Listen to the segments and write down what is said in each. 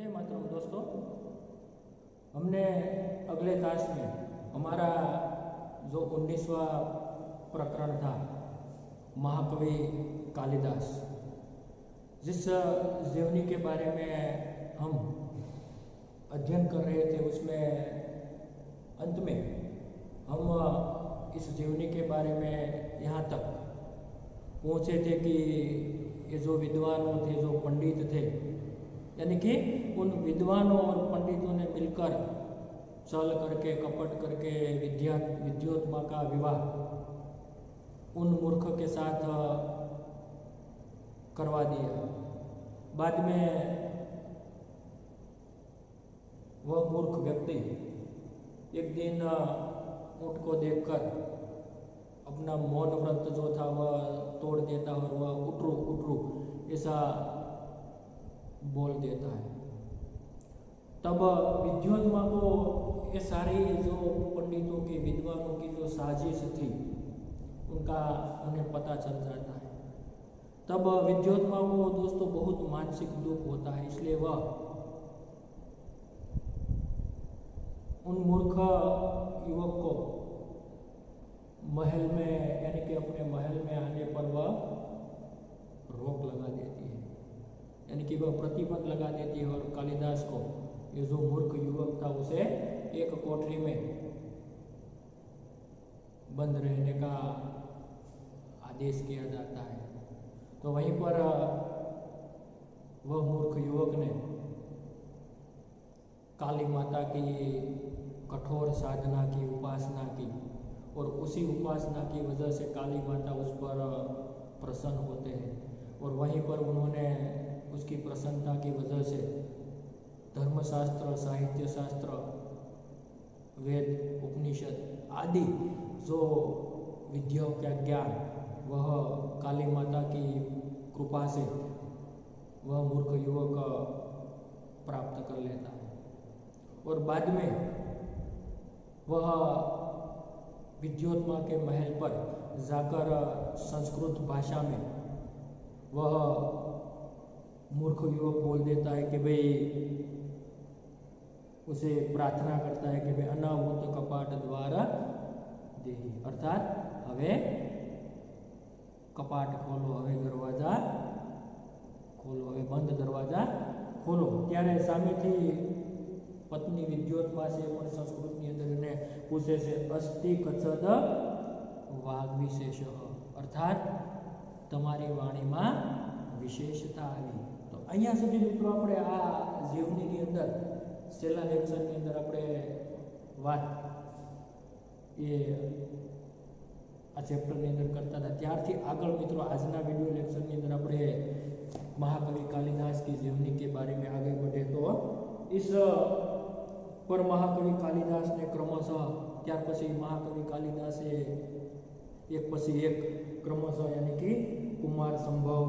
वंदे मातरम दोस्तों। हमने अगले क्लास में हमारा जो 19वां प्रकरण था महाकवि कालिदास, जिस जीवनी के बारे में हम अध्ययन कर रहे थे, उसमें अंत में हम इस जीवनी के बारे में यहाँ तक पहुँचे थे कि ये जो विद्वानों थे, जो पंडित थे, यानी कि उन विद्वानों और पंडितों ने मिलकर छल करके, कपट करके विद्योत्मा का विवाह उन मूर्ख के साथ करवा दिया। बाद में वह मूर्ख व्यक्ति एक दिन ऊँट को देखकर अपना मौन व्रत जो था वह तोड़ देता और वह उठरू उठरू ऐसा बोल देता है। तब विद्योत्मा को ये सारी जो पंडितों की, विद्वानों की जो साजिश थी, उनका उन्हें पता चल जाता है। तब विद्योत्मा को दोस्तों बहुत मानसिक दुख होता है, इसलिए वह उन मूर्ख युवक को महल में, यानी कि अपने महल में आने पर वह रोक लगा देती है, यानी कि वह प्रतिबंध लगा देती है और कालिदास को, ये जो मूर्ख युवक था, उसे एक कोठरी में बंद रहने का आदेश किया जाता है। तो वहीं पर वह मूर्ख युवक ने काली माता की कठोर साधना की, उपासना की, और उसी उपासना की वजह से काली माता उस पर प्रसन्न होते हैं और वहीं पर उन्होंने उसकी प्रसन्नता की वजह से धर्मशास्त्र, साहित्य शास्त्र, वेद, उपनिषद आदि जो विद्याओं का ज्ञान वह काली माता की कृपा से वह मूर्ख युवक प्राप्त कर लेता है। और बाद में वह विद्योत्मा के महल पर जाकर संस्कृत भाषा में वह मूर्ख युवक बोल देता है कि भाई, उसे प्रार्थना करता है कि भाई अनावृत कपाट द्वारा देही, अर्थात हवे कपाट खोलो, हवे दरवाजा खोलो, हवे बंद दरवाजा खोलो। त्यारे सामेथी पत्नी विद्योत्मा से पण संस्कृतની અંદર એને પૂછે છે અસ્તિ કચદ વાગ વિશેષ, અર્થાત તમારી વાણીમાં વિશેષતા આવી। તો અહીંયા સુધી મિત્રો આપણે આ જીવનીની અંદર છેલ્લા લેક્ચરની અંદર આપણે વાત એ આ ચેપ્ટરની અંદર કરતા હતા, ત્યારથી આગળ મિત્રો આજના વિડિયો લેક્ચરની અંદર આપણે महाकवि कालिदास की जीवनी के बारे में आगे बढ़े। तो इस पर महाकवि कालिदास ने क्रमशः त्यार पछी महाकवि कालिदासे एक पछी एक क्रमशः, यानी कि कुमार संभव,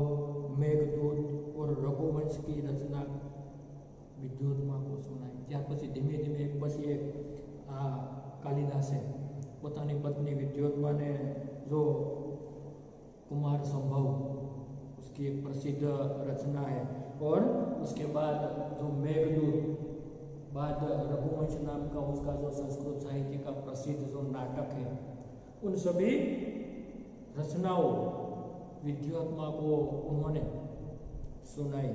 मेघदूत और रघुवंश की रचना विद्योत्मा को सुनाई। त्यार पछी धीमे धीमे एक पछी एक कालिदासे पोतानी पत्नी विद्योत्मा ने जो कुमार संभव उसकी एक प्रसिद्ध रचना है, और उसके बाद जो मेघदूत, बाद रघुवंश नाम का उसका जो संस्कृत साहित्य का प्रसिद्ध जो नाटक है, उन सभी रचनाओं विद्योत्मा को उन्होंने सुनाई।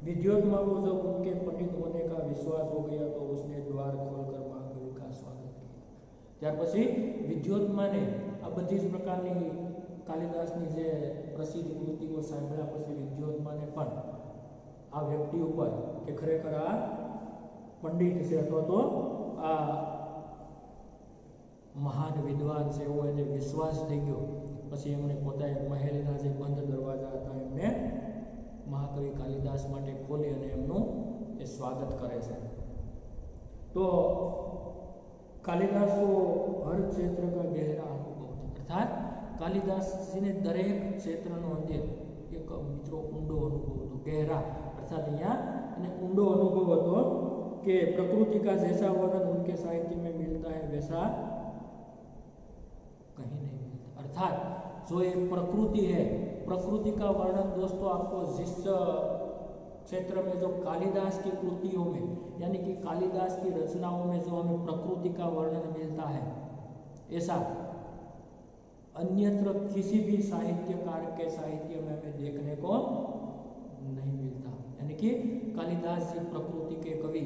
विद्योत्मा को जब उनके पंडित होने का विश्वास हो गया तो उसने द्वार खोलकर महाकवि का स्वागत किया। त्यार पछी विद्योत्मा ने आ बधी ज प्रकारनी कालिदासनी जे प्रसिद्ध कृतिओ सांभळ्या पछी विद्योत्मा ने पण आ व्यक्ति पर के खरेखर आ पंडित से अथवा तो आ महान विद्वान से एवो एने विश्वास थई गयो। पछी एमणे पोताए महलना जे बंद दरवाजा हता एमणे महाकवि कालिदास माटे खोली अने एमनुं ए स्वागत करे छे। तो कालिदास को हर क्षेत्र का गहरा अनुभव था, अर्थात कालिदास जी ने दरेक क्षेत्रनो अंदर एक मित्रों ऊंडो अनुभव हतो, गहरा, अर्थात अहींया एने ऊंडो अनुभव हतो कि प्रकृति का जैसा वर्णन उनके साहित्य में मिलता है वैसा कहीं नहीं मिलता। अर्थात जो एक प्रकृति है, प्रकृति का वर्णन दोस्तों आपको जिस क्षेत्र में जो कालिदास की कृतियों में यानी कि कालिदास की रचनाओं में जो हमें प्रकृति का वर्णन मिलता है, ऐसा अन्यत्र किसी भी साहित्यकार के साहित्य में हमें देखने को नहीं मिलता। यानी कि कालिदास जी प्रकृति के कवि,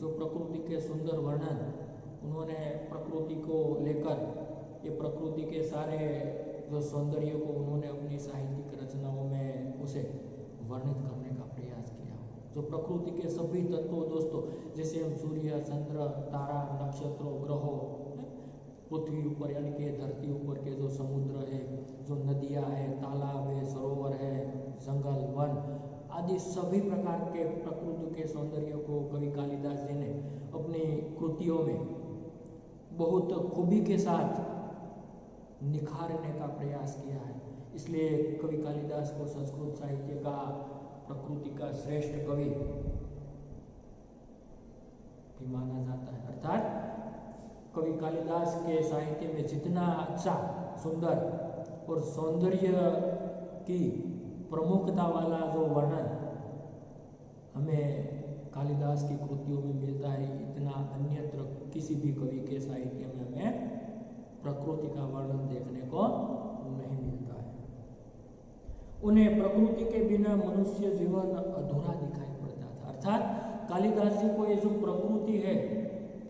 जो प्रकृति के सुंदर वर्णन, उन्होंने प्रकृति को लेकर ये प्रकृति के सारे जो सौंदर्य को उन्होंने अपनी साहित्यिक रचनाओं में उसे वर्णित करने का प्रयास किया। जो प्रकृति के सभी तत्वों दोस्तों, जैसे हम सूर्य, चंद्र, तारा, नक्षत्रों, ग्रहों, पृथ्वी ऊपर यानी कि धरती ऊपर के जो समुद्र है, जो नदियाँ है, तालाब है, सरोवर है, जंगल, वन आदि सभी प्रकार के प्रकृति के सौंदर्य को कवि कालिदास जी ने अपनी कृतियों में बहुत खूबी के साथ निखारने का प्रयास किया है। इसलिए कवि कालिदास को संस्कृत साहित्य का प्रकृति का श्रेष्ठ कवि भी माना जाता है। अर्थात कवि कालिदास के साहित्य में जितना अच्छा, सुंदर और सौंदर्य की प्रमुखता वाला जो वर्णन हमें कालिदास की कृतियों में मिलता है, इतना अन्यत्र किसी भी कवि के साहित्य में हमें प्रकृति का वर्णन देखने को नहीं मिलता है। उन्हें प्रकृति के बिना मनुष्य जीवन अधूरा दिखाई पड़ता था। अर्थात कालिदास जी को ये जो प्रकृति है,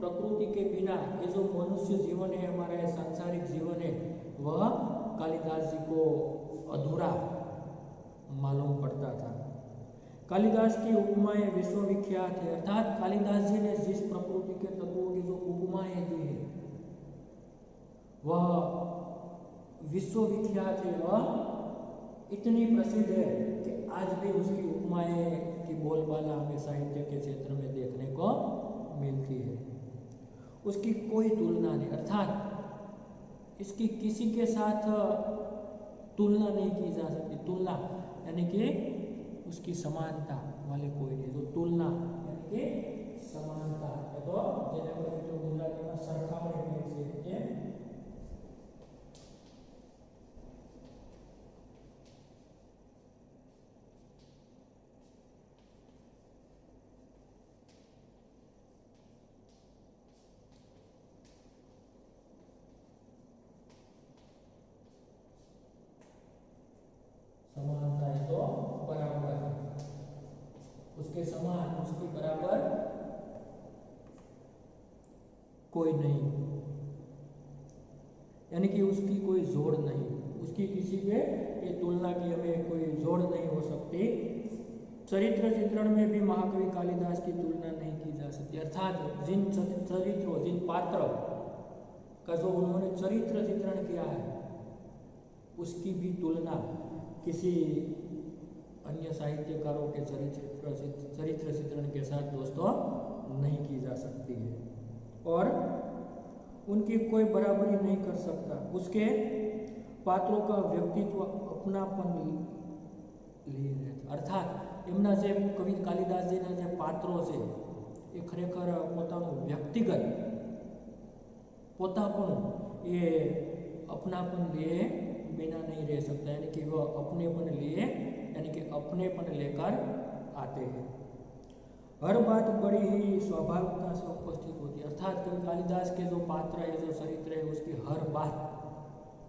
प्रकृति के बिना ये जो मनुष्य जीवन है, हमारा ये सांसारिक जीवन है, वह कालिदास जी को अधूरा मालूम पड़ता था। कालिदास की उपमाएं विश्वविख्यात है। अर्थात कालिदास जी ने जिस प्रकृति के तत्वों की जो उपमाएं दी है वह विश्वविख्यात है, वह इतनी प्रसिद्ध है कि आज भी उसकी उपमाएं की बोलबाला हमें साहित्य के क्षेत्र में देखने को मिलती है। उसकी कोई तुलना नहीं, अर्थात इसकी किसी के साथ तुलना नहीं की जा सकती। तुलना यानी कि उसकी समानता वाले कोई नहीं। जो तुलना यानी कि समानता तो જેને આપણે ગુજરાતીમાં સરખામણી કહીએ છીએ કે समानता है तो बराबर है, उसके समान, उसके बराबर कोई नहीं, यानी कि उसकी कोई जोड़ नहीं, उसकी किसी पे ये तुलना की हमें कोई जोड़ नहीं हो सकती। चरित्र चित्रण में भी महाकवि कालिदास की तुलना नहीं की जा सकती। अर्थात जिन चरित्रों, जिन पात्र का जो उन्होंने चरित्र चित्रण किया है, उसकी भी तुलना किसी अन्य साहित्यकारों के चरित्र चित्रण के साथ दोस्तों नहीं की जा सकती है और उनकी कोई बराबरी नहीं कर सकता। उसके पात्रों का व्यक्तित्व अपनापन लिए रहता। अर्थात एमना जे कवि कालिदास जी जे पात्रों से ये खरेखर पोताનું व्यक्तिगत पोतापन ये अपनापन लिए बिना नहीं रह सकता, यानी कि वह अपनेपन लिए यानी कि अपनेपन लेकर आते हैं। हर बात बड़ी ही स्वाभाविकता से उपस्थित होती है। अर्थात कवि कालिदास के जो पात्र है, जो चरित्र है, उसकी हर बात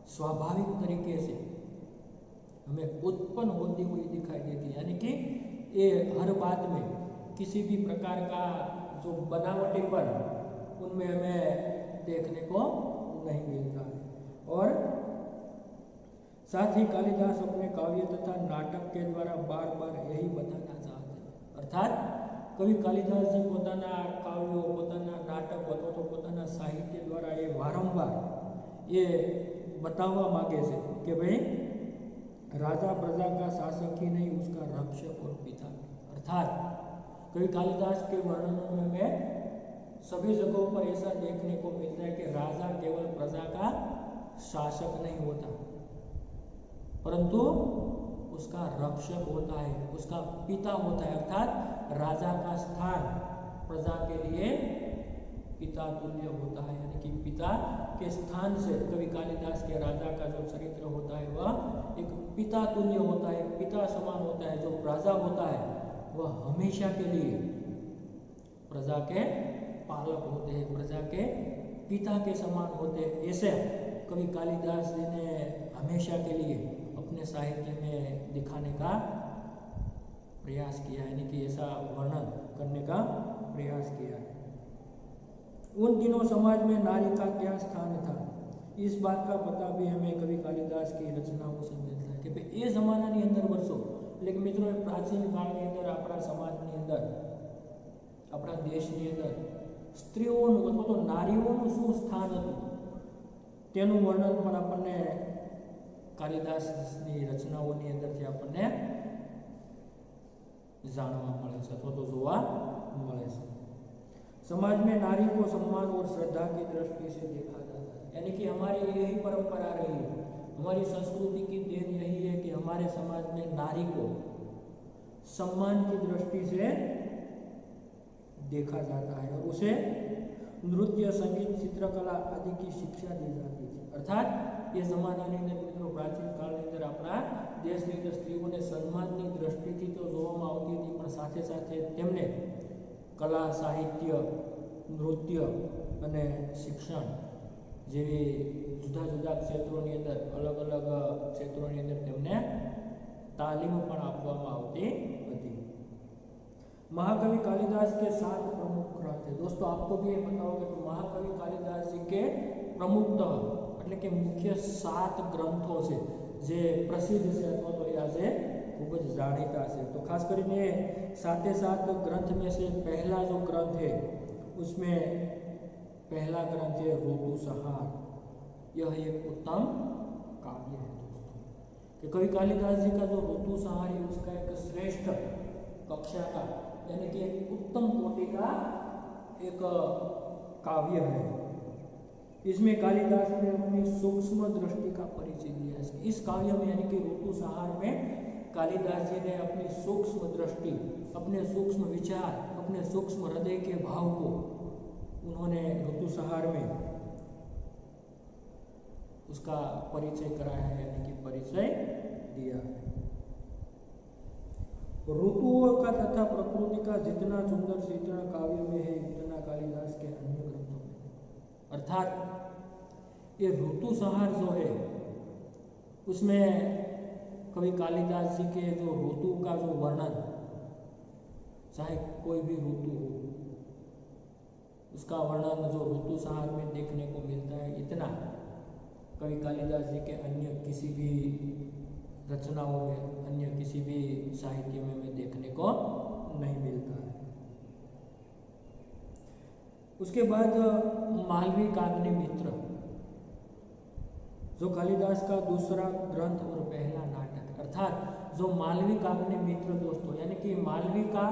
स्वाभाविक तरीके से हमें उत्पन्न होती हुई दिखाई देती है, यानी कि ये हर बात में किसी भी प्रकार का जो बनावटीपन उनमें हमें देखने को नहीं मिलता है। और साथ ही कालिदास अपने काव्य तथा नाटक के द्वारा बार बार यही बताना चाहते हैं। अर्थात कवि कालिदास जी પોતાના કાવ્યો, પોતાના નાટક અથવા તો પોતાના સાહિત્ય દ્વારા એ વારંવાર એ बतावा मांगे से कि भाई राजा प्रजा का शासक ही नहीं, उसका रक्षक और पिता। अर्थात कवि कालिदास के वर्णनों में हमें सभी जगहों पर ऐसा देखने को मिलता है कि राजा केवल प्रजा का शासक नहीं होता, परंतु उसका रक्षक होता है, उसका पिता होता है। अर्थात राजा का स्थान प्रजा के लिए पिता तुल्य होता है, यानी कि पिता के स्थान से कवि कालिदास के राजा का जो चरित्र होता है वह एक पिता तुल्य होता है, पिता समान होता है। जो राजा होता है वह हमेशा के लिए प्रजा के पालक होते हैं, प्रजा के पिता के समान होते हैं। ऐसे कवि कालिदास जी ने हमेशा के लिए अपने साहित्य में दिखाने का प्रयास किया है, यानी कि ऐसा वर्णन करने का प्रयास किया है। उन दिनों समाज में नारी का क्या स्थान था, इस बात का पता भी हमें कवि कालिदास की रचनाओं से मिलता है कि भाई ये जमानाની અંદર વર્ષો એટલે કે મિત્રો પ્રાચીન કાળની અંદર આપણા સમાજની અંદર આપણા દેશની અંદર સ્ત્રીઓનું અથવા તો નારીઓનું શું સ્થાન હતું તેનું વર્ણન પણ આપણને કાલિદાસની રચનાઓની અંદરથી આપણને जानवा મળે છે અથવા તો જોવા મળે છે। समाज में नारी को सम्मान और श्रद्धा की दृष्टि से देखा जाता है, यानी कि हमारी यही परंपरा रही है, हमारी संस्कृति की देन यही है कि हमारे समाज में नारी को सम्मान की दृष्टि से देखा जाता है और उसे नृत्य, संगीत, चित्रकला आदि की शिक्षा दी जाती है। अर्थात ये जमानाની અંદર મિત્રો પ્રાચીન કાળની અંદર આપણા દેશની અંદર સ્ત્રીઓને સન્માનની દ્રષ્ટિથી તો જોવામાં આવતી હતી, પણ સાથે સાથે તેમને કલા, સાહિત્ય, નૃત્ય અને શિક્ષણ જેવી જુદા જુદા ક્ષેત્રોની અંદર અલગ અલગ ક્ષેત્રોની અંદર તેમને તાલીમ પણ આપવામાં આવતી હતી। महाकवि कालिदास के 7 प्रमुख ग्रंथ है। दोस्तों आपको भी ये पता होगा कि महाकवि कालिदास जी के प्रमुखतः એટલે કે મુખ્ય 7 ગ્રંથો છે જે પ્રસિદ્ધ છે અથવા તો આજે ખૂબ જ જાણીતા છે। तो खास કરીને 7 ग्रंथ में से पहला जो ग्रंथ है उसमें पहला ग्रंथ है ऋतुसंहार। यह एक उत्तम काव्य है दोस्तों कि कवि कालिदास जी का जो ऋतुसंहार है उसका एक श्रेष्ठ कक्षा का यानी कि एक उत्तम कोटि का एक काव्य है। इसमें कालिदास ने अपनी सूक्ष्म दृष्टि का परिचय दिया है। इस काव्य में यानी कि ऋतुसंहार में कालिदास जी ने अपनी सूक्ष्म दृष्टि, अपने सूक्ष्म विचार, अपने सूक्ष्म हृदय के भाव को उन्होंने ऋतुसंहार में उसका परिचय कराया है, यानी कि परिचय दिया है। ऋतुओं का तथा प्रकृति का जितना सुंदर चित्रण काव्य में है उतना कालिदास के अन्य ग्रंथों में। अर्थात ये ऋतुसंहार जो है उसमें कवि कालिदास जी के जो ऋतु का जो वर्णन, चाहे कोई भी ऋतु हो उसका वर्णन जो ऋतुसंहार में देखने को मिलता है, इतना कवि कालिदास जी के अन्य किसी भी रचनाओं में, अन्य किसी भी साहित्य में देखने को नहीं मिलता है। उसके बाद मालवी काग्निमित्र जो कालिदास का दूसरा ग्रंथ और पहला नाटक, अर्थात जो मालवी काग्निमित्र दोस्तों यानी कि मालविका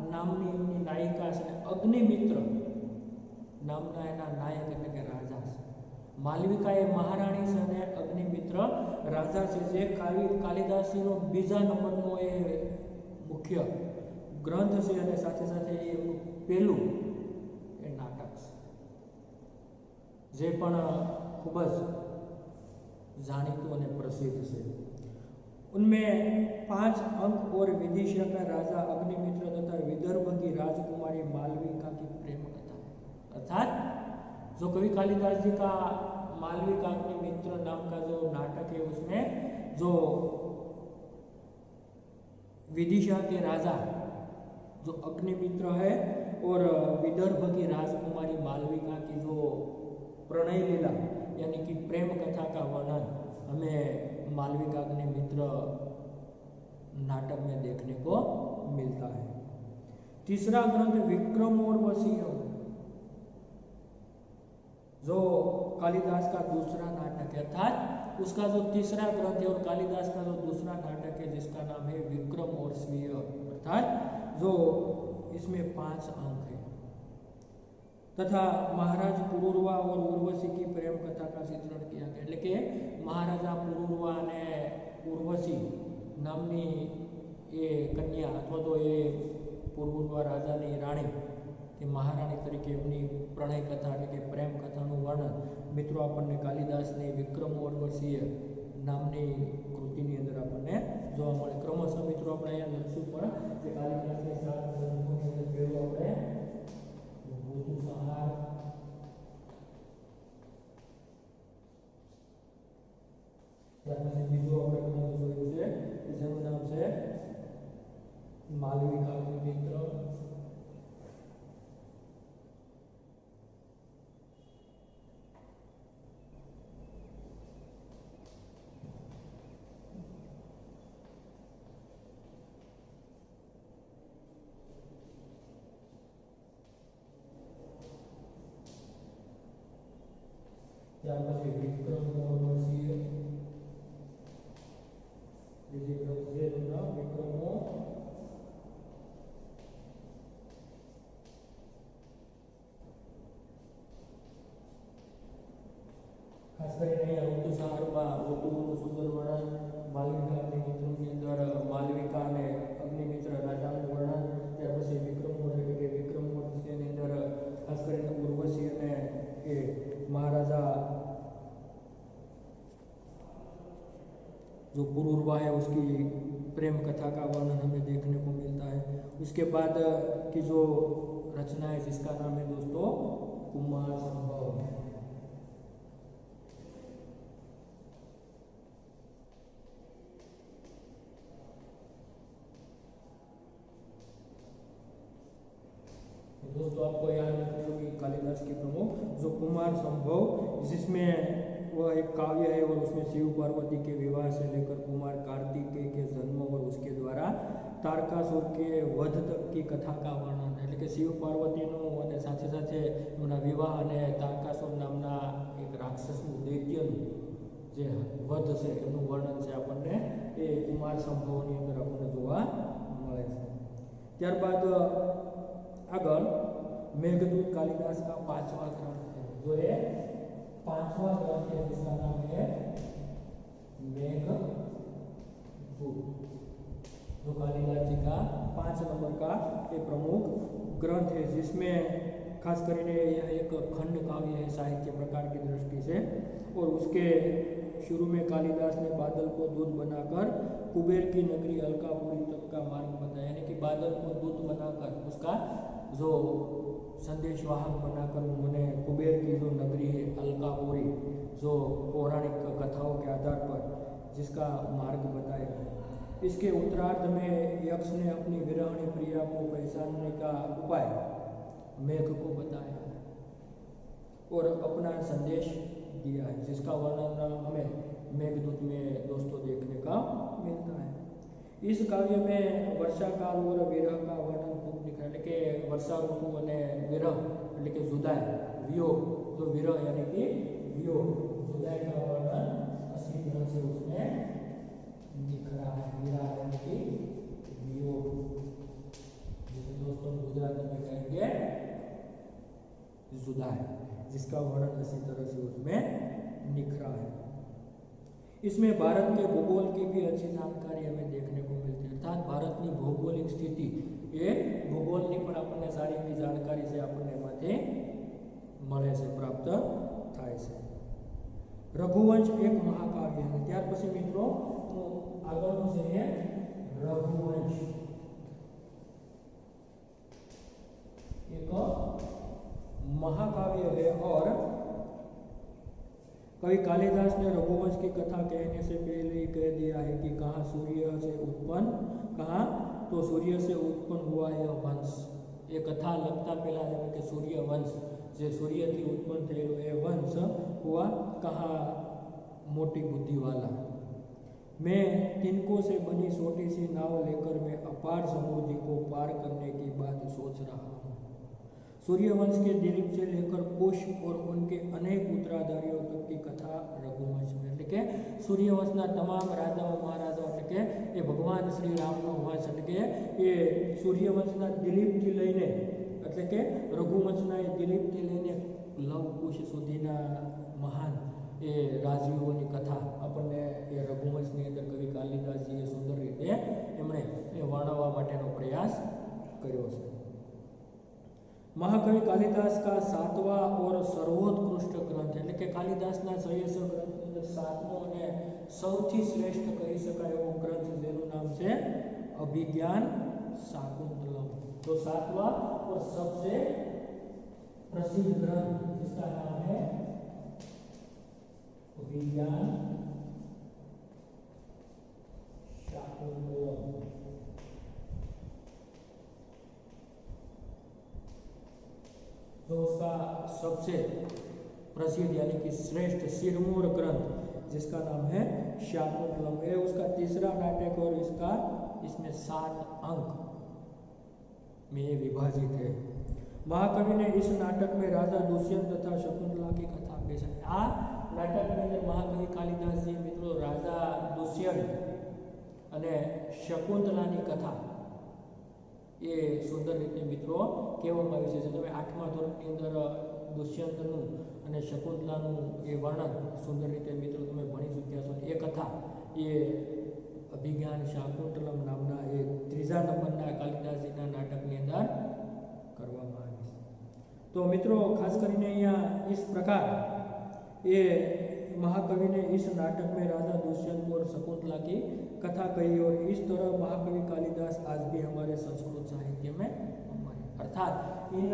नामनी एमनी नायिका છે અગ્નિમિત્ર નામના એના નાયક એટલે કે રાજા છે। માલવિકા એ મહારાણી છે અને અગ્નિમિત્ર રાજા છે, જે કાલિદાસજીનો બીજા નંબરનો એ મુખ્ય ગ્રંથ છે અને સાથે સાથે એ પહેલું એ નાટક છે જે પણ ખૂબ જ જાણીતું અને પ્રસિદ્ધ છે। उनमें 5 अंक और विदिशा का राजा अग्निमित्र तथा विदर्भ की राजकुमारी मालविका की प्रेम कथा है। अर्थात जो कवि कालिदास जी का मालवी काग्निमित्र नाम का जो नाटक है उसमें जो विदिशा के राजा जो अग्निमित्र है और विदर्भ की राजकुमारी मालविका की जो प्रणय लीला यानी कि प्रेम कथा का वर्णन हमें मालवी काग्निमित्र नाटक में देखने को मिलता है। तीसरा ग्रंथ विक्रमोर्वशीय जो कालिदास का दूसरा नाटक है, अर्थात उसका जो तीसरा ग्रंथ है और कालिदास का जो दूसरा नाटक है जिसका नाम है विक्रमोर्वशीय, अर्थात जो इसमें 5 अंक है तथा महाराज पुरुरवा और उर्वशी की प्रेम कथा का चित्रण किया गया। એટલે કે મહારાજા પુરુરવા અને ઉર્વશી નામની એ કન્યા અથવા તો એ પુરુરવા રાજાની રાણી કે મહારાણી તરીકે એમની પ્રણય કથા એટલે કે પ્રેમ કથાનું વર્ણન મિત્રો આપણને કાલિદાસની વિક્રમોર્વશીય નામની કૃતિની અંદર આપણને જોવા મળે. ક્રમશઃ મિત્રો આપણે અહીંયા લખશું પણ જે કાલિદાસની 7 ગ્રંથોની અંદર પહેલું આપણે ઋતુસંહાર, ત્યાર પછી બીજું આપણે ગ્રંથ જોયું છે જેનું નામ છે માલવિકા અગ્નિમિત્ર, ત્યાર પછી વિક્રમ ઉર્વશી, બીજી ગ્રંથ છે જેનું નામ વિક્રમો, ખાસ કરીને અહીંયા ઋતુસંહારમાં ઋતુઓનું સુંદર વર્ણન, માલવિકા અગ્નિમિત્રની અંદર માલવિકા અને અગ્નિમિત્ર રાજાનું વર્ણન, ત્યાર પછી વિક્રમો એટલે કે વિક્રમો ની અંદર ખાસ કરીને ઉર્વશી અને એ महाराजा जो पुरूरवा है उसकी प्रेम कथा का वर्णन हमें देखने को मिलता है. उसके बाद की जो रचना है जिसका नाम है दोस्तों कुमार संभव. दोस्तों आपको याद रखनी होगी कालिदास की प्रमुख जो कुमार संभव, जिसमें वह एक काव्य है और उसमें शिव पार्वती के विवाह से लेकर कुमार कार्तिकेय के जन्म और उसके द्वारा तारकासुर के वध तक की कथा का वर्णन એટલે કે શિવ પાર્વતીનું અને સાથે સાથે એમના વિવાહ અને તારકાસુર નામના એક રાક્ષસનું દૈત્યનું જે વધ છે એનું વર્ણન છે આપણને એ કુમાર સંભવની અંદર આપણને જોવા મળે છે. ત્યારબાદ આગળ मेघदूत कालिदास का 5वां ग्रंथ है, जो है 5वां ग्रंथ है जिसका नाम है मेघदूत, जो कालिदास जी का 5 नंबर का ये प्रमुख ग्रंथ है, जिसमें खास करके यह एक खंड काव्य है साहित्य प्रकार की दृष्टि से. और उसके शुरू में कालिदास ने बादल को दूत बनाकर कुबेर की नगरी अलकापुरी तक का मार्ग बताया, यानी कि बादल को दूत बनाकर उसका जो संदेश वाहक बनाकर उन्होंने कुबेर की जो नगरी है अलकापुरी, जो पौराणिक कथाओं के आधार पर जिसका मार्ग बताया. इसके उत्तरार्ध में यक्ष ने अपनी विरहणी प्रिया को पहचानने का उपाय मेघ को बताया और अपना संदेश दिया है, जिसका वर्णन हमें मेघदूत में दोस्तों देखने का मिलता है. इस काव्य में वर्षा काल और विरह का वर्णन खूब लिखा है कि वर्षा ऋतु અને વિરહ એટલે કે जुदाई वियोग, जो विरह यानी कि वियोग जुदाई का वर्णन अच्छी तरह से उसमें निखरा है. विरह यानी कि वियोग, जिसे दोस्तों गुजराती में कहेंगे जुदाई, जिसका वर्णन अच्छी तरह से उसमें निखरा है. इसमें भारत के भूगोल की भी अच्छी जानकारी हमें देखने को मिलती है, अर्थात भारत की भौगोलिक स्थिति ये भूगोलની પણ આપણને સારી એવી જાણકારી છે આપણને એમાંથી મળે છે, પ્રાપ્ત થાય છે. રઘુવંશ એક મહાકાવ્ય છે. ત્યાર પછી મિત્રો આગળનું છે રઘુવંશ, एक महाकाव्य है. और कवि कालिदास ने रघुवंश की कथा कहने से पहले ही कह दिया है कि कहाँ सूर्य से उत्पन्न, कहाँ तो सूर्य से उत्पन्न हुआ यह वंश. ये कथा लगता पहला है कि सूर्य वंश जे सूर्य थी उत्पन्न थયેલો એ वंश हुआ कहाँ मोटी बुद्धि वाला. मैं तिनको से बनी छोटी सी नाव लेकर मैं अपार समुद्र को पार करने की बात सोच रहा हूँ. सूर्यवंश के दिलीप से लेकर कुश और उनके अनेक उत्तराधारियों तक की कथा रघुवंश में એટલે કે સૂર્યવંશના તમામ રાજાઓ મહારાજાઓ એટલે કે એ ભગવાન શ્રી રામનો વંશ એટલે કે એ સૂર્યવંશના દિલીપથી લઈને એટલે કે રઘુવંશના એ દિલીપથી લઈને લવ કુશ સુધીના મહાન એ રાજવીઓની કથા આપણને એ રઘુવંશની અંદર કવિ કાલિદાસજીએ સુંદર રીતે એમણે એ વર્ણવવા માટેનો પ્રયાસ કર્યો છે. महाकवि कालिदास का 7वां और सर्वोत्कृष्ट ग्रंथ એટલે કે કાલિદાસના 600 ગ્રંથની અંદર 7મો અને સૌથી શ્રેષ્ઠ કહી શકાય એવો ગ્રંથ જેનું નામ છે અભિज्ञान शाकुंतलम। तो 7वां और सबसे प्रसिद्ध ग्रंथ जिसका नाम है अभिज्ञान शाकुंतलम। तो उसका सबसे प्रसिद्ध यानी कि श्रेष्ठ सिरमौर ग्रंथ जिसका नाम है शाकुंतलम, ये उसका तीसरा नाटक और इसमें 7 अंक में विभाजित है। महाकवि ने इस नाटक में राजा दुष्यंत तथा शकुंतला की कथा पेश की। आ नाटक में महाकवि कालिदास जी मित्रों राजा दुष्यंत અને શકુંતલાની કથા એ સુંદર રીતે મિત્રો કહેવામાં આવી છે। તમે 8મા ધોરણની અંદર દુષ્યંતનું અને શકુંતલાનું એ વર્ણન સુંદર રીતે મિત્રો તમે ભણી ચૂક્યા છો। એ કથા એ અભિज्ञान શાકુંતલમ નામના એ 3જા નંબરના કાલિદાસજીના નાટકની અંદર કરવામાં આવી છે। तो मित्रों खास કરીને અહીંયા इस प्रकार ये महाकवि ने इस नाटक में राजा दुष्यंत और शकुंतला की कथा कही और इस तरह महाकवि कालिदास आज भी हमारे संस्कृत साहित्य में अमर है। अर्थात इन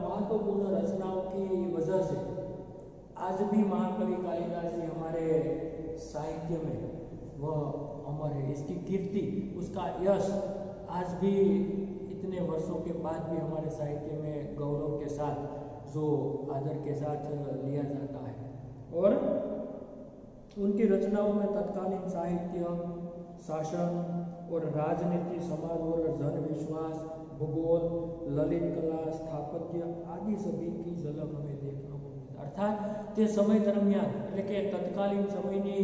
महत्वपूर्ण रचनाओं की वजह से आज भी महाकवि कालिदास जी हमारे साहित्य में वह अमर है। इसकी कीर्ति उसका यश आज भी इतने वर्षों के बाद भी हमारे साहित्य में गौरव के साथ जो आदर के साथ लिया जाता है। और उनकी रचनाओं में तत्कालीन साहित्य, शासन और राजनीति, समाज और जन विश्वास, भूगोल, ललित कला, स्थापत्य आदि सभी की झलक हमें देखने को मिलती। अर्थात તે સમય દરમિયાન એટલે કે તત્કાલીન સમયની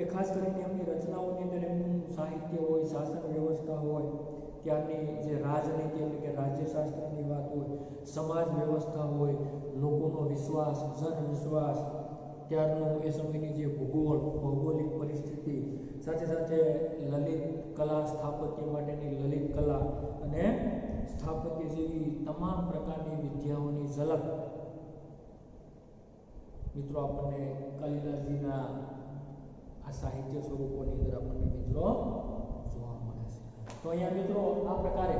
એ ખાસ કરીને એમની રચનાઓની અંદર એમનું સાહિત્ય હોય, શાસન વ્યવસ્થા હોય, ત્યારની જે રાજનીતિ એટલે કે રાજ્યશાસ્ત્રની વાત હોય, સમાજ વ્યવસ્થા હોય, લોકોનો વિશ્વાસ, જન વિશ્વાસ, ત્યારનું એ સમયની જે ભૂગોળ ભૌગોલિક પરિસ્થિતિ, સાથે સાથે લલિત કલા, સ્થાપત્ય માટેની લલિત કલા અને સ્થાપત્ય જેવી તમામ પ્રકારની વિદ્યાઓની ઝલક મિત્રો આપણને કાલિદાસજીના આ સાહિત્ય સ્વરૂપોની અંદર આપણને મિત્રો જોવા મળે છે। તો અહીંયા મિત્રો આ પ્રકારે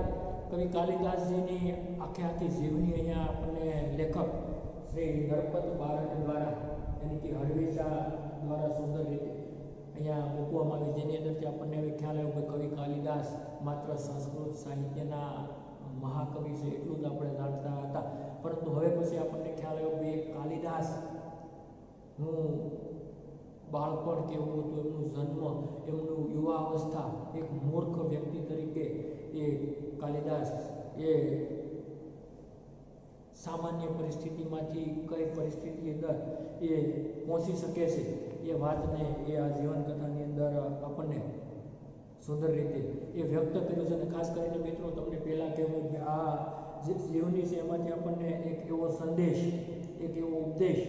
કવિ કાલિદાસજીની આખી જીવની અહીંયા આપણને લેખક શ્રી નરપત બારડ દ્વારા यानी कि हड़वीसा द्वारा सुंदर रीते अँ मूकवामां आवी, जेनी अंदरथी आपणे ख्याल आव्यो कि कवि कालिदास मात्र संस्कृत साहित्यना महाकवि छे एटલું જ આપણે જાણતા હતા, પરંતુ હવે પછી આપણને ખ્યાલ આવ્યો કે કાલિદાસનું બાળપણ કેવું હતું, એમનું જન્મ, એમનું યુવાવસ્થા, એક મૂર્ખ વ્યક્તિ તરીકે એ કાલિદાસ એ सामान्य परिस्थिति में कई परिस्थिति अंदर ये पहुँची सके से ये बात ने ये आ जीवन कथा अंदर अपने सुंदर रीते ये व्यक्त कर्युं छे। खास कर मित्रों तमने पहला कहूँ कि आ जीवनी से एमांथी आपने एक एवो संदेश, एक एवो उपदेश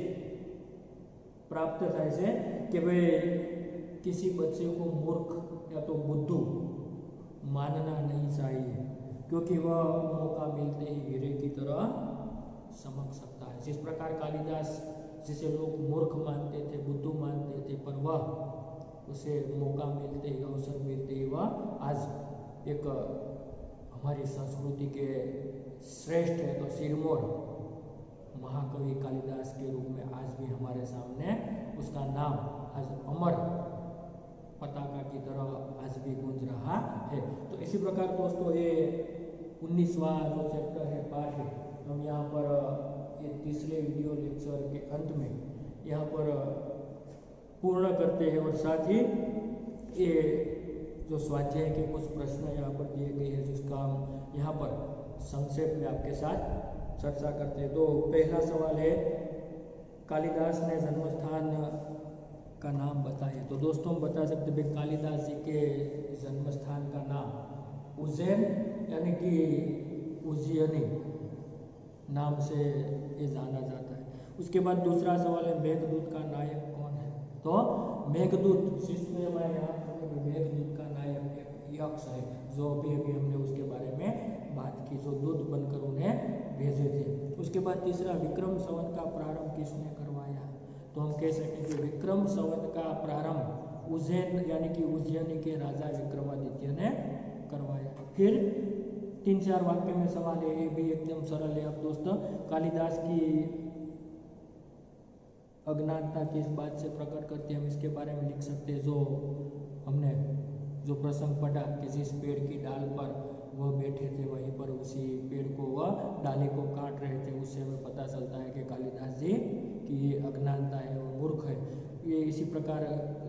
प्राप्त थाय छे कि भाई किसी बच्चे को मूर्ख या तो बुद्धू मानना नहीं चाहिए, क्योंकि वह मौका मिलते ही हीरे की तरह समझ सकता है। जिस प्रकार कालिदास जिसे लोग मूर्ख मानते थे, बुद्धू मानते थे, पर वह उसे मौका मिलते ही, अवसर मिलते ही वह आज एक हमारी संस्कृति के श्रेष्ठ है तो सिरमौर महाकवि कालिदास के रूप में आज भी हमारे सामने उसका नाम आज अमर पताका की तरह आज भी गूंज रहा है। तो इसी प्रकार दोस्तों ये 19वां जो चैप्टर है पाठ है, हम यहाँ पर ये तीसरे वीडियो लेक्चर के अंत में यहाँ पर पूर्ण करते हैं और साथ ही ये जो स्वाध्याय के कुछ प्रश्न यहाँ पर दिए गए हैं जिसका हम यहाँ पर संक्षेप में आपके साथ चर्चा करते हैं। तो पहला सवाल है कालिदास ने जन्मस्थान का नाम बताइए। तो दोस्तों हम बता सकते हैं कालिदास जी के जन्मस्थान का नाम उज्जैन यानी कि उज्जैनी नाम से ये जाना जाता है। उसके बाद दूसरा सवाल है मेघदूत का नायक कौन है। तो मेघदूत शिष्य में यहाँ मेघदूत का नायक एक यक्ष है, जो भी अभी हमने उसके बारे में बात की, जो दूध बनकर उन्हें भेजे थे। उसके बाद तीसरा, विक्रम संवत का प्रारंभ किसने करवाया? तो हम कह सकते हैं कि विक्रम संवत का प्रारंभ उज्जैन यानी कि उज्जैनी के राजा विक्रमादित्य ने करवाया। फिर 3-4 वाक्य में सवाल है, ये भी एकदम सरल है। अब दोस्तों, कालिदास की अज्ञानता किस बात से प्रकट करती है, हम इसके बारे में लिख सकते हैं। जो हमने जो प्रसंग पढ़ा कि जिस पेड़ की डाल पर वह बैठे थे, वहीं पर उसी पेड़ को वह डाली को काट रहे थे, उससे हमें पता चलता है कि कालिदास जी की ये अज्ञानता है, वो मूर्ख है। ये इसी प्रकार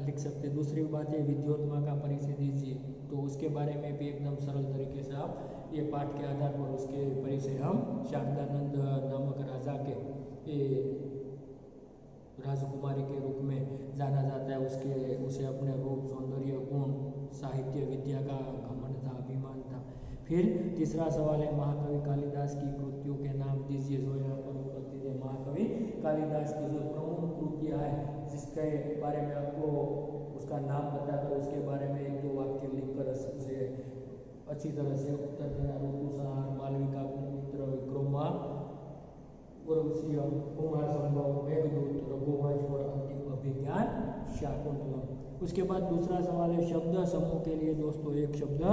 लिख सकते हैं। दूसरी बात है, विद्योत्मा का परिचय दीजिए, तो उसके बारे में भी एकदम सरल तरीके से आप ये पाठ के आधार पर उसके परिचय हम शारदानंद नामक राजा के राजकुमारी के रूप में जाना जाता है। उसे अपने रूप, सौंदर्य, गुण, साहित्य, विद्या का घमंड था, अभिमान था। फिर तीसरा सवाल है, महाकवि कालिदास की कृतियों के नाम दीजिए। जो यहाँ पर उपस्थित है, महाकवि कालिदास की जो प्रमुख कृतियाँ हैं, जिसके बारे में आपको उसका नाम बताकर उसके बारे में 1-2 वाक्य लिखकर उसे अच्छी तरह से उत्तर देना। ऋतुसंहार, मालविका, अग्निमित्र, विक्रमा, कुमार संभव, मेघदूत, रघुवंश और अंतिम अभिज्ञान शाकुंतलम। उसके बाद दूसरा सवाल है, शब्द समूह के लिए दोस्तों एक शब्द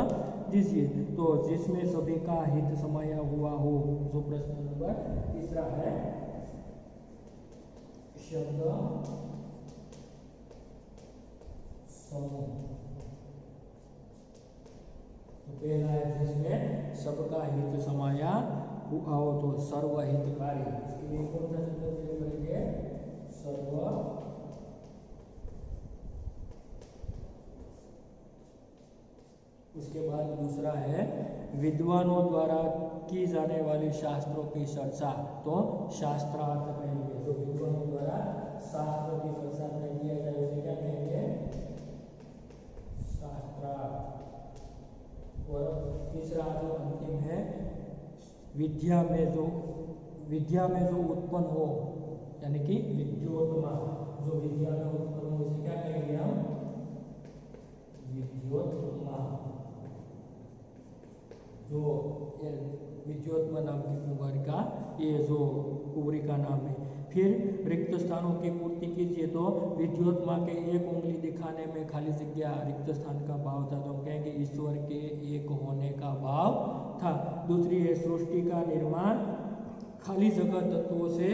दीजिए, तो जिसमें सभी का हित समाया हुआ हो। जो प्रश्न नंबर तीसरा है, शब्द समूह। तो पहला है, जिसमें सबका हित समाया हुआ हो, तो सर्वहितकारी। इसके लिए कौन सा शब्द प्रयोग करेंगे? सर्व। उसके बाद दूसरा है, विद्वानों द्वारा की जाने वाली शास्त्रों की चर्चा, तो शास्त्रार्थ कहेंगे। जो विद्वानों द्वारा शास्त्रों की चर्चा में किया जाए उसे क्या कहेंगे? शास्त्रार्थ। और तीसरा जो अंतिम है, विद्या में जो उत्पन्न हो, यानी कि विद्योत्मा, जो विद्या में उत्पन्न हो उसे क्या कहेंगे हम? विद्योत्मा। जो विद्योत्मा नाम की कुमारिका, ये जो कुंवरी का नाम है। फिर रिक्त स्थानों की पूर्ति कीजिए, तो विद्योत्मा के एक उंगली दिखाने में खाली जगह रिक्त स्थान का भाव था, तो हम कहेंगे ईश्वर के एक होने का भाव था। दूसरी है, सृष्टि का निर्माण खाली जगह तत्वों से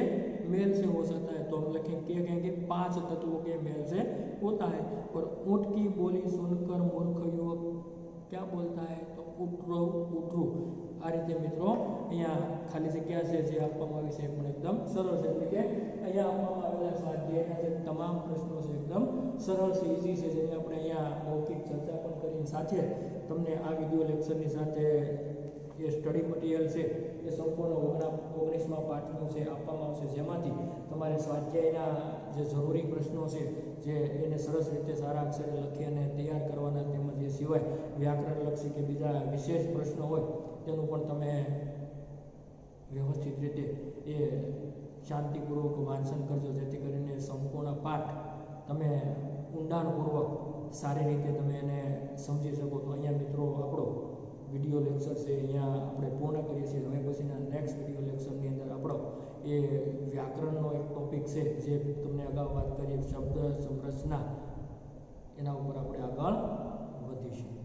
मेल से हो सकता है, तो हम कहेंगे 5 तत्वों के मेल से होता है। और ऊँट की बोली सुनकर मूर्ख युवक क्या बोलता है? तो उठरो उठरू। आ रीते मित्रों अहींया खाली जग्या છે જે આપવામાં આવી છે પણ એકદમ સરળ છે, એટલે કે અહીંયા આપવામાં આવેલા સ્વાધ્યાયના જે તમામ પ્રશ્નો છે એકદમ સરળ છે, ઇઝી છે, જેની આપણે અહીંયા મૌખિક ચર્ચા પણ કરીને સાથે તમને આ વિડિયો લેક્ચરની સાથે જે સ્ટડી મટીરિયલ છે એ સંપૂર્ણ 19મા પાઠનું છે આપવામાં આવશે, જેમાંથી તમારે સ્વાધ્યાયના જે જરૂરી પ્રશ્નો છે જે એને સરસ રીતે સારા અક્ષરે લખી અને તૈયાર કરવાના, તેમજ એ સિવાય વ્યાકરણલક્ષી કે બીજા વિશેષ પ્રશ્નો હોય તેનું પણ તમે વ્યવસ્થિત રીતે એ શાંતિપૂર્વક વાંચન કરજો, જેથી કરીને સંપૂર્ણ પાઠ તમે ઊંડાણપૂર્વક સારી રીતે તમે એને સમજી શકો। તો અહીંયા મિત્રો આપણો વિડીયો લેક્ચર છે અહીંયા આપણે પૂર્ણ કરીએ છીએ। હવે પછીના નેક્સ્ટ વિડીયો લેક્ચરની અંદર આપણો એ વ્યાકરણનો એક ટોપિક છે જે તમને અગાઉ વાત કરી, શબ્દ સંરચના, એના ઉપર આપણે આગળ વધીશું।